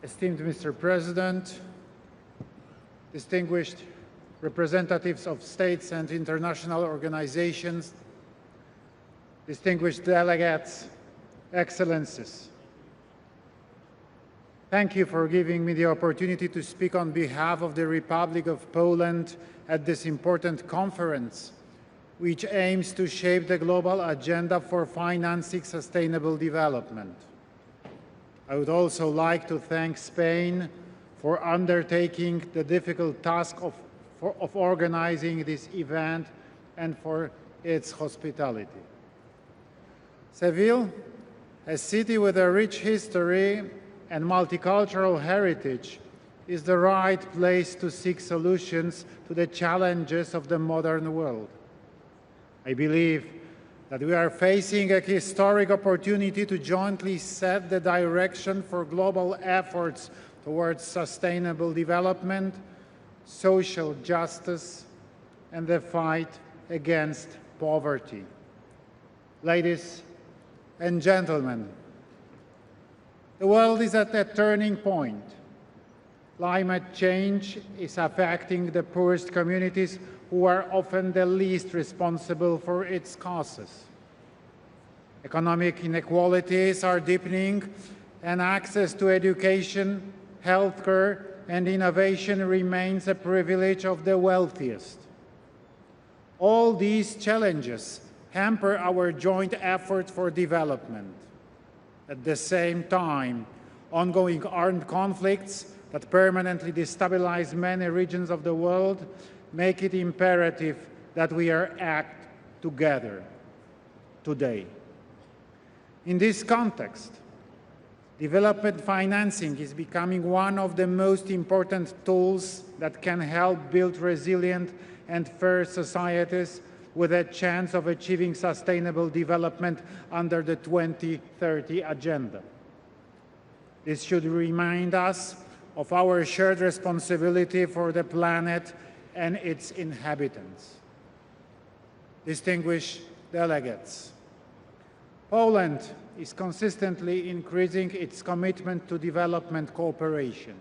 Esteemed Mr. President, distinguished representatives of states and international organizations, distinguished delegates, excellencies. Thank you for giving me the opportunity to speak on behalf of the Republic of Poland at this important conference, which aims to shape the global agenda for financing sustainable development. I would also like to thank Spain for undertaking the difficult task of organizing this event and for its hospitality. Seville, a city with a rich history and multicultural heritage, is the right place to seek solutions to the challenges of the modern world. I believe that we are facing a historic opportunity to jointly set the direction for global efforts towards sustainable development, social justice, and the fight against poverty. Ladies and gentlemen, the world is at a turning point. Climate change is affecting the poorest communities who are often the least responsible for its causes. Economic inequalities are deepening, and access to education, healthcare, and innovation remains a privilege of the wealthiest. All these challenges hamper our joint efforts for development. At the same time, ongoing armed conflicts that permanently destabilize many regions of the world make it imperative that we act together today. In this context, development financing is becoming one of the most important tools that can help build resilient and fair societies with a chance of achieving sustainable development under the 2030 Agenda. This should remind us of our shared responsibility for the planet and its inhabitants. Distinguished delegates, Poland is consistently increasing its commitment to development cooperation.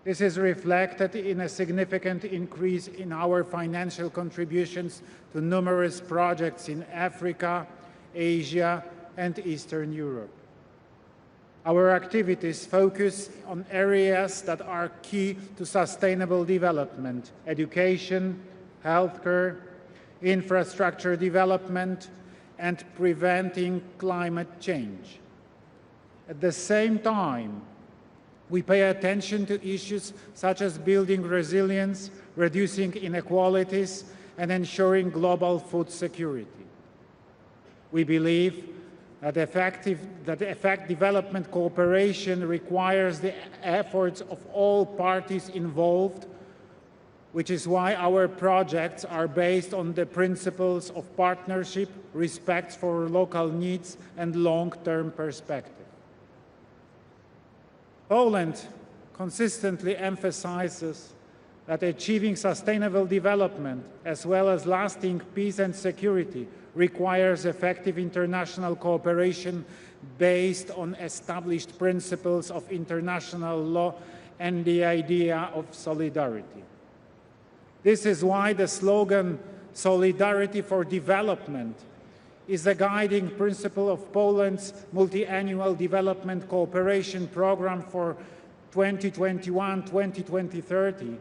This is reflected in a significant increase in our financial contributions to numerous projects in Africa, Asia, and Eastern Europe. Our activities focus on areas that are key to sustainable development: education, healthcare, infrastructure development, and preventing climate change. At the same time, we pay attention to issues such as building resilience, reducing inequalities, and ensuring global food security. We believe that effective development cooperation requires the efforts of all parties involved, which is why our projects are based on the principles of partnership, respect for local needs, and long-term perspective. Poland consistently emphasizes that achieving sustainable development, as well as lasting peace and security, requires effective international cooperation based on established principles of international law and the idea of solidarity. This is why the slogan, "Solidarity for Development," is a guiding principle of Poland's multi-annual development cooperation program for 2021-2030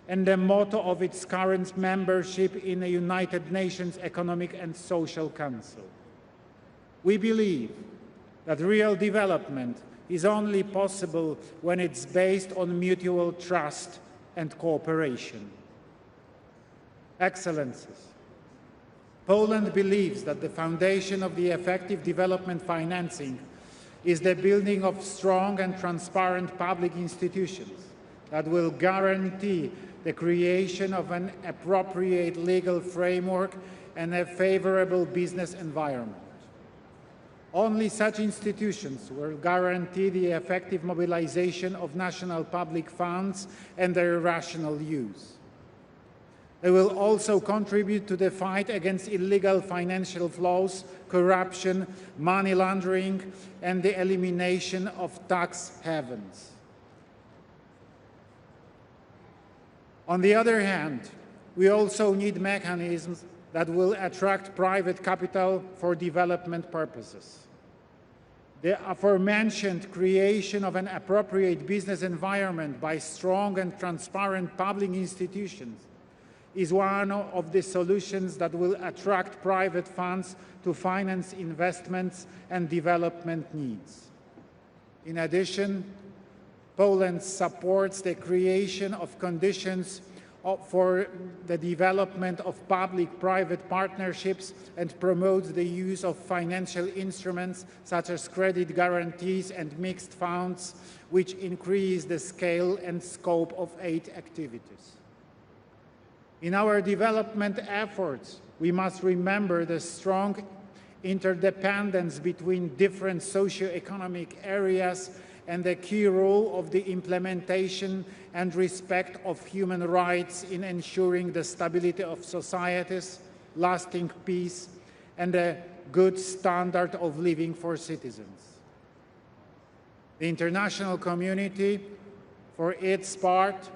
and the motto of its current membership in the United Nations Economic and Social Council. We believe that real development is only possible when it's based on mutual trust and cooperation. Excellencies, Poland believes that the foundation of the effective development financing is the building of strong and transparent public institutions that will guarantee the creation of an appropriate legal framework and a favorable business environment. Only such institutions will guarantee the effective mobilization of national public funds and their rational use. They will also contribute to the fight against illegal financial flows, corruption, money laundering, and the elimination of tax havens. On the other hand, we also need mechanisms that will attract private capital for development purposes. The aforementioned creation of an appropriate business environment by strong and transparent public institutions is one of the solutions that will attract private funds to finance investments and development needs. In addition, Poland supports the creation of conditions for the development of public-private partnerships and promotes the use of financial instruments such as credit guarantees and mixed funds, which increase the scale and scope of aid activities. In our development efforts, we must remember the strong interdependence between different socio-economic areas and the key role of the implementation and respect of human rights in ensuring the stability of societies, lasting peace, and a good standard of living for citizens. The international community, for its part,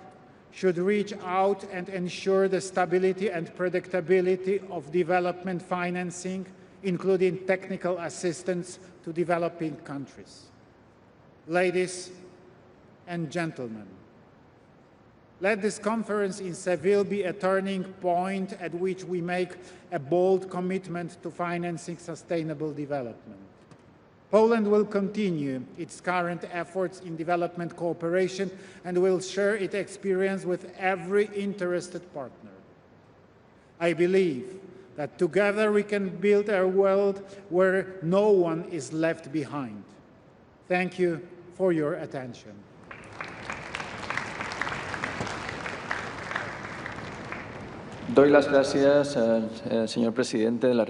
should reach out and ensure the stability and predictability of development financing, including technical assistance to developing countries. Ladies and gentlemen, let this conference in Seville be a turning point at which we make a bold commitment to financing sustainable development. Poland will continue its current efforts in development cooperation and will share its experience with every interested partner. I believe that together we can build a world where no one is left behind. Thank you for your attention. Doy las gracias al señor presidente de la